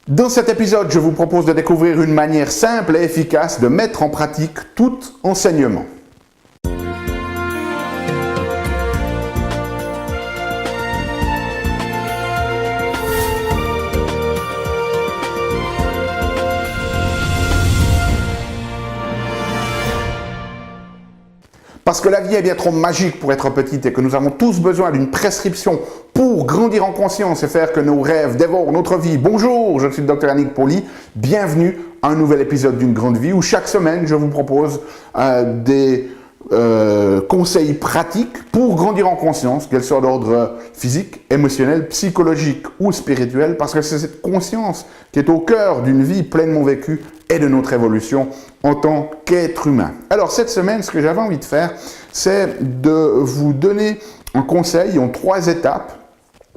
Dans cet épisode, je vous propose de découvrir une manière simple et efficace de mettre en pratique tout enseignement. Parce que la vie est bien trop magique pour être petite et que nous avons tous besoin d'une prescription pour grandir en conscience et faire que nos rêves dévorent notre vie. Bonjour, je suis le Dr Yannick Pauly. Bienvenue à un nouvel épisode d'une grande vie où chaque semaine je vous propose des conseils pratiques pour grandir en conscience, qu'elle soit d'ordre physique, émotionnel, psychologique ou spirituel, parce que c'est cette conscience qui est au cœur d'une vie pleinement vécue et de notre évolution en tant qu'être humain. Alors cette semaine, ce que j'avais envie de faire, c'est de vous donner un conseil en 3 étapes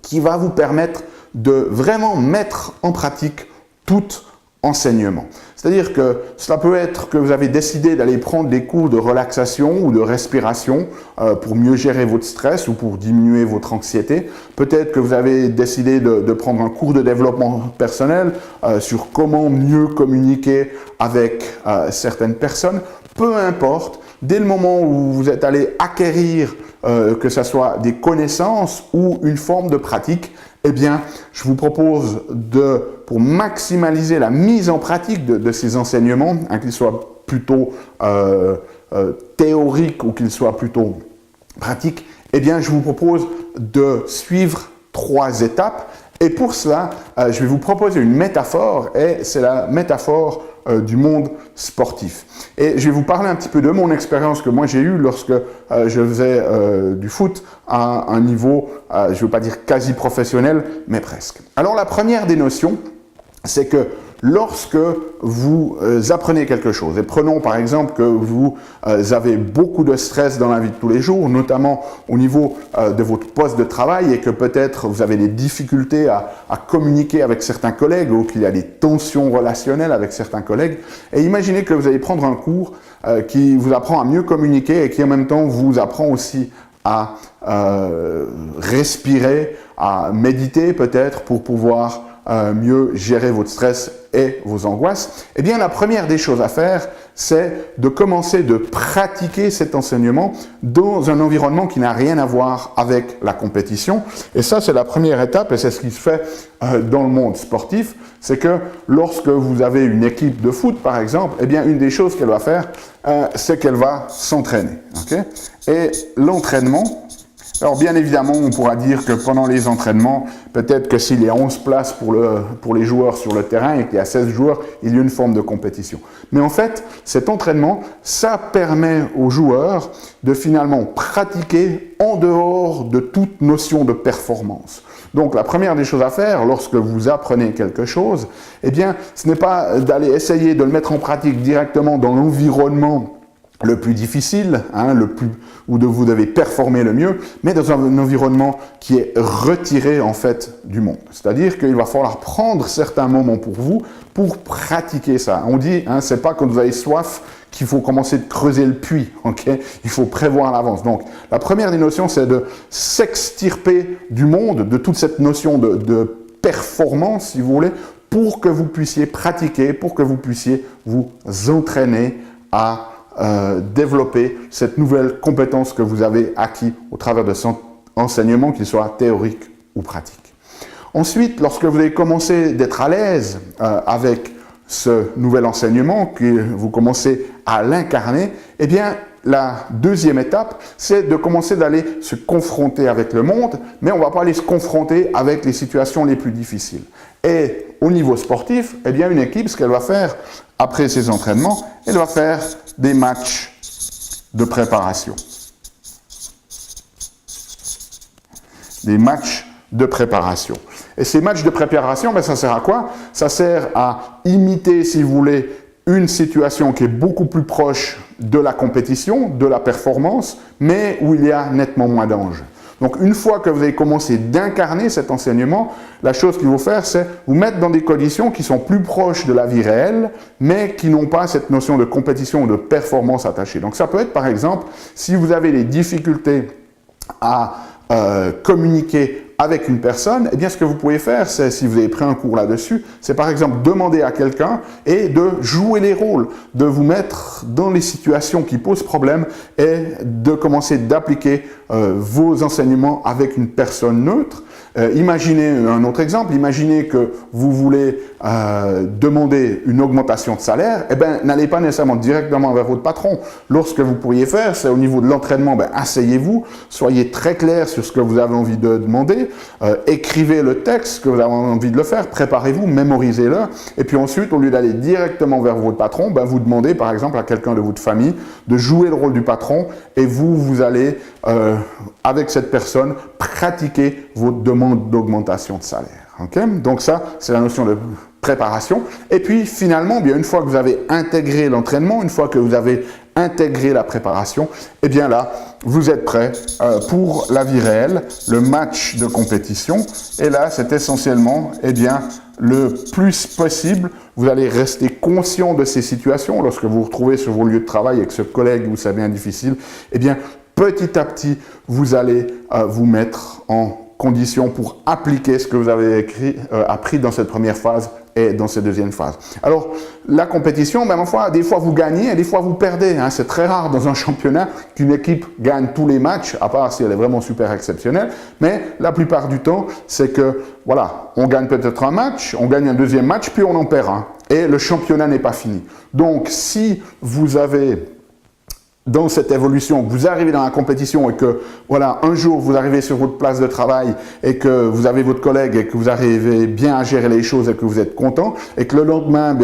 qui va vous permettre de vraiment mettre en pratique tout enseignement. C'est-à-dire que cela peut être que vous avez décidé d'aller prendre des cours de relaxation ou de respiration pour mieux gérer votre stress ou pour diminuer votre anxiété. Peut-être que vous avez décidé de prendre un cours de développement personnel sur comment mieux communiquer avec certaines personnes. Peu importe, dès le moment où vous êtes allé acquérir que ce soit des connaissances ou une forme de pratique, eh bien, je vous propose pour maximaliser la mise en pratique de ces enseignements, qu'ils soient plutôt théoriques ou qu'ils soient plutôt pratiques, eh bien, je vous propose de suivre 3 étapes. Et pour cela, je vais vous proposer une métaphore, et c'est la métaphore du monde sportif. Et je vais vous parler un petit peu de mon expérience que moi j'ai eue lorsque je faisais du foot à un niveau, je ne veux pas dire quasi professionnel, mais presque. Alors la première des notions, c'est que lorsque vous apprenez quelque chose, et prenons par exemple que vous avez beaucoup de stress dans la vie de tous les jours, notamment au niveau de votre poste de travail, et que peut-être vous avez des difficultés à communiquer avec certains collègues ou qu'il y a des tensions relationnelles avec certains collègues, et imaginez que vous allez prendre un cours qui vous apprend à mieux communiquer et qui en même temps vous apprend aussi à respirer, à méditer peut-être pour pouvoir mieux gérer votre stress et vos angoisses. Eh bien, la première des choses à faire, c'est de commencer de pratiquer cet enseignement dans un environnement qui n'a rien à voir avec la compétition. Et ça, c'est la première étape et c'est ce qui se fait dans le monde sportif. C'est que lorsque vous avez une équipe de foot, par exemple, eh bien, une des choses qu'elle va faire, c'est qu'elle va s'entraîner. Okay? Et l'entraînement, alors bien évidemment, on pourra dire que pendant les entraînements, peut-être que s'il y a 11 places pour les joueurs sur le terrain et qu'il y a 16 joueurs, il y a une forme de compétition. Mais en fait, cet entraînement, ça permet aux joueurs de finalement pratiquer en dehors de toute notion de performance. Donc la première des choses à faire lorsque vous apprenez quelque chose, eh bien, ce n'est pas d'aller essayer de le mettre en pratique directement dans l'environnement le plus difficile, où vous devez performer le mieux, mais dans un environnement qui est retiré en fait du monde. C'est-à-dire qu'il va falloir prendre certains moments pour vous pour pratiquer ça. On dit, c'est pas quand vous avez soif qu'il faut commencer de creuser le puits, ok? Il faut prévoir à l'avance. Donc, la première des notions, c'est de s'extirper du monde, de toute cette notion de performance, si vous voulez, pour que vous puissiez pratiquer, pour que vous puissiez vous entraîner à développer cette nouvelle compétence que vous avez acquis au travers de cet enseignement, qu'il soit théorique ou pratique. Ensuite, lorsque vous avez commencé d'être à l'aise avec ce nouvel enseignement, que vous commencez à l'incarner, eh bien, la deuxième étape, c'est de commencer d'aller se confronter avec le monde, mais on ne va pas aller se confronter avec les situations les plus difficiles. Et au niveau sportif, eh bien, une équipe, ce qu'elle va faire après ses entraînements, elle va faire des matchs de préparation. Des matchs de préparation. Et ces matchs de préparation, ça sert à quoi? Ça sert à imiter, si vous voulez, une situation qui est beaucoup plus proche de la compétition, de la performance, mais où il y a nettement moins d'enjeux. Donc, une fois que vous avez commencé d'incarner cet enseignement, la chose qu'il faut faire, c'est vous mettre dans des conditions qui sont plus proches de la vie réelle, mais qui n'ont pas cette notion de compétition ou de performance attachée. Donc, ça peut être, par exemple, si vous avez des difficultés à communiquer avec une personne, eh bien, ce que vous pouvez faire, c'est, si vous avez pris un cours là-dessus, c'est par exemple demander à quelqu'un et de jouer les rôles, de vous mettre dans les situations qui posent problème et de commencer d'appliquer vos enseignements avec une personne neutre. Imaginez un autre exemple, imaginez que vous voulez demander une augmentation de salaire, eh bien, n'allez pas nécessairement directement vers votre patron. Lorsque vous pourriez faire, c'est au niveau de l'entraînement, asseyez-vous, soyez très clair sur ce que vous avez envie de demander, écrivez le texte que vous avez envie de le faire, préparez-vous, mémorisez-le, et puis ensuite, au lieu d'aller directement vers votre patron, vous demandez par exemple à quelqu'un de votre famille de jouer le rôle du patron, et vous allez, avec cette personne, pratiquer votre demande d'augmentation de salaire. Okay? Donc ça, c'est la notion de préparation. Et puis finalement, bien une fois que vous avez intégré l'entraînement, une fois que vous avez intégré la préparation, eh bien là, vous êtes prêt pour la vie réelle, le match de compétition. Et là, c'est essentiellement, eh bien, le plus possible, vous allez rester conscient de ces situations. Lorsque vous vous retrouvez sur vos lieux de travail avec ce collègue où c'est bien difficile, eh bien, petit à petit, vous allez vous mettre en condition pour appliquer ce que vous avez appris dans cette première phase et dans cette deuxième phase. Alors, la compétition, ma foi, des fois vous gagnez et des fois vous perdez. Hein. C'est très rare dans un championnat qu'une équipe gagne tous les matchs, à part si elle est vraiment super exceptionnelle. Mais la plupart du temps, c'est que, voilà, on gagne peut-être un match, on gagne un deuxième match, puis on en perd un. Et le championnat n'est pas fini. Donc, si vous avez dans cette évolution, vous arrivez dans la compétition et que, voilà, un jour vous arrivez sur votre place de travail et que vous avez votre collègue et que vous arrivez bien à gérer les choses et que vous êtes content et que le lendemain,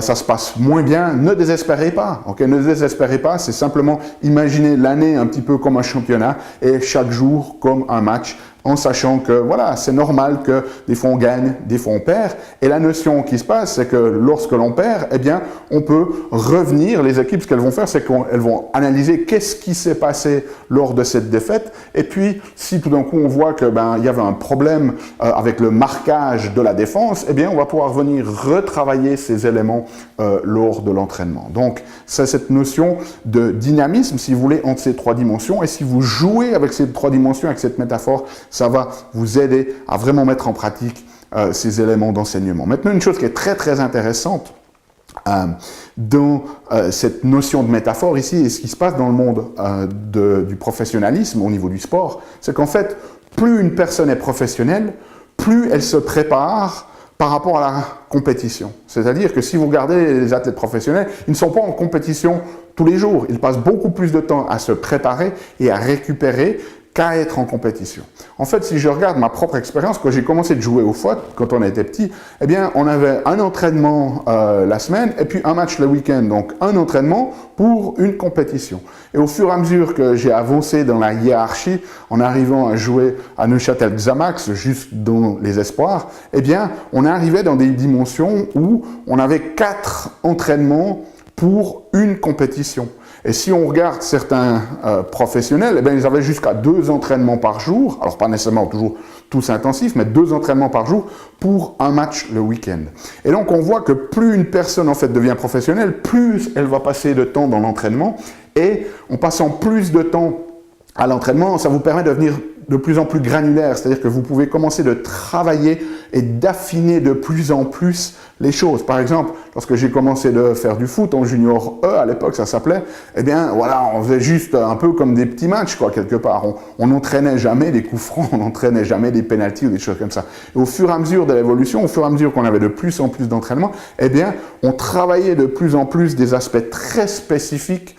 ça se passe moins bien, ne désespérez pas, ok? Ne désespérez pas, c'est simplement imaginer l'année un petit peu comme un championnat et chaque jour comme un match, en sachant que, voilà, c'est normal que des fois on gagne, des fois on perd. Et la notion qui se passe, c'est que lorsque l'on perd, eh bien, on peut revenir. Les équipes, ce qu'elles vont faire, c'est qu'elles vont analyser qu'est-ce qui s'est passé lors de cette défaite. Et puis, si tout d'un coup on voit que, il y avait un problème avec le marquage de la défense, eh bien, on va pouvoir venir retravailler ces éléments lors de l'entraînement. Donc, c'est cette notion de dynamisme, si vous voulez, entre ces trois dimensions. Et si vous jouez avec ces trois dimensions, avec cette métaphore, ça va vous aider à vraiment mettre en pratique ces éléments d'enseignement. Maintenant, une chose qui est très très intéressante dans cette notion de métaphore ici, et ce qui se passe dans le monde du professionnalisme au niveau du sport, c'est qu'en fait, plus une personne est professionnelle, plus elle se prépare par rapport à la compétition. C'est-à-dire que si vous regardez les athlètes professionnels, ils ne sont pas en compétition tous les jours. Ils passent beaucoup plus de temps à se préparer et à récupérer qu'à être en compétition. En fait, si je regarde ma propre expérience, quand j'ai commencé de jouer au foot, quand on était petit, eh bien, on avait un entraînement la semaine et puis un match le week-end. Donc, un entraînement pour une compétition. Et au fur et à mesure que j'ai avancé dans la hiérarchie, en arrivant à jouer à Neuchâtel Xamax, juste dans les espoirs, eh bien, on arrivait dans des dimensions où on avait 4 entraînements pour une compétition. Et si on regarde certains professionnels, eh bien, ils avaient jusqu'à 2 entraînements par jour, alors pas nécessairement toujours tous intensifs, mais 2 entraînements par jour pour un match le week-end. Et donc on voit que plus une personne en fait devient professionnelle, plus elle va passer de temps dans l'entraînement, et en passant plus de temps à l'entraînement, ça vous permet de devenir de plus en plus granulaire, c'est-à-dire que vous pouvez commencer de travailler et d'affiner de plus en plus les choses. Par exemple, lorsque j'ai commencé de faire du foot en junior E, à l'époque ça s'appelait, eh bien voilà, on faisait juste un peu comme des petits matchs quoi, quelque part. On n'entraînait jamais des coups francs, on n'entraînait jamais des pénaltys ou des choses comme ça. Et au fur et à mesure de l'évolution, au fur et à mesure qu'on avait de plus en plus d'entraînement, eh bien on travaillait de plus en plus des aspects très spécifiques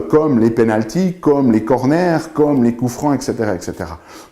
comme les pénaltys, comme les corners, comme les coups francs, etc., etc.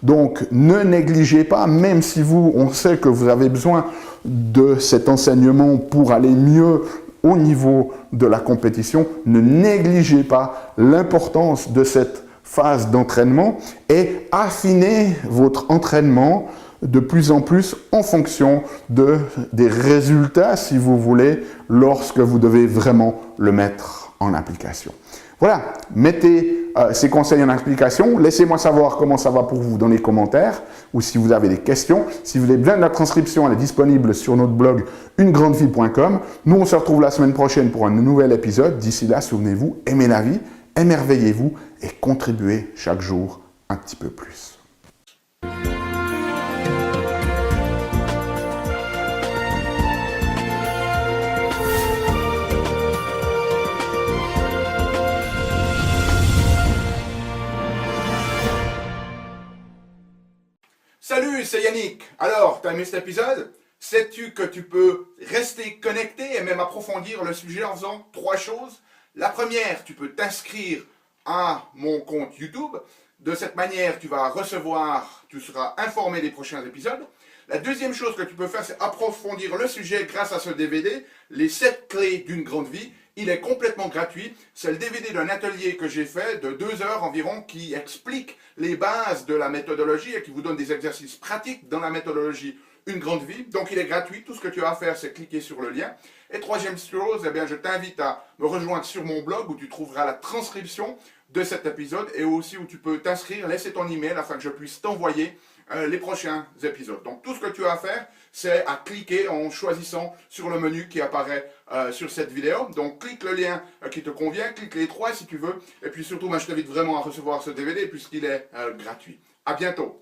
Donc, ne négligez pas, même si on sait que vous avez besoin de cet enseignement pour aller mieux au niveau de la compétition, ne négligez pas l'importance de cette phase d'entraînement et affinez votre entraînement de plus en plus en fonction des résultats, si vous voulez, lorsque vous devez vraiment le mettre en application. Voilà, mettez ces conseils en application, laissez-moi savoir comment ça va pour vous dans les commentaires ou si vous avez des questions. Si vous avez besoin de la transcription, elle est disponible sur notre blog unegrandevie.com. Nous, on se retrouve la semaine prochaine pour un nouvel épisode. D'ici là, souvenez-vous, aimez la vie, émerveillez-vous et contribuez chaque jour un petit peu plus. Yannick, alors, t'as aimé cet épisode? Sais-tu que tu peux rester connecté et même approfondir le sujet en faisant 3 choses? La première, tu peux t'inscrire à mon compte YouTube. De cette manière, tu vas recevoir, tu seras informé des prochains épisodes. La deuxième chose que tu peux faire, c'est approfondir le sujet grâce à ce DVD, les 7 clés d'une grande vie. Il est complètement gratuit. C'est le DVD d'un atelier que j'ai fait de 2 heures environ qui explique les bases de la méthodologie et qui vous donne des exercices pratiques dans la méthodologie Une grande vie. Donc il est gratuit. Tout ce que tu as à faire, c'est cliquer sur le lien. Et troisième chose, eh bien, je t'invite à me rejoindre sur mon blog où tu trouveras la transcription de cet épisode et aussi où tu peux t'inscrire, laisser ton email afin que je puisse t'envoyer les prochains épisodes. Donc tout ce que tu as à faire, c'est à cliquer en choisissant sur le menu qui apparaît sur cette vidéo. Donc clique le lien qui te convient, clique les 3 si tu veux. Et puis surtout, moi, je t'invite vraiment à recevoir ce DVD puisqu'il est gratuit. À bientôt.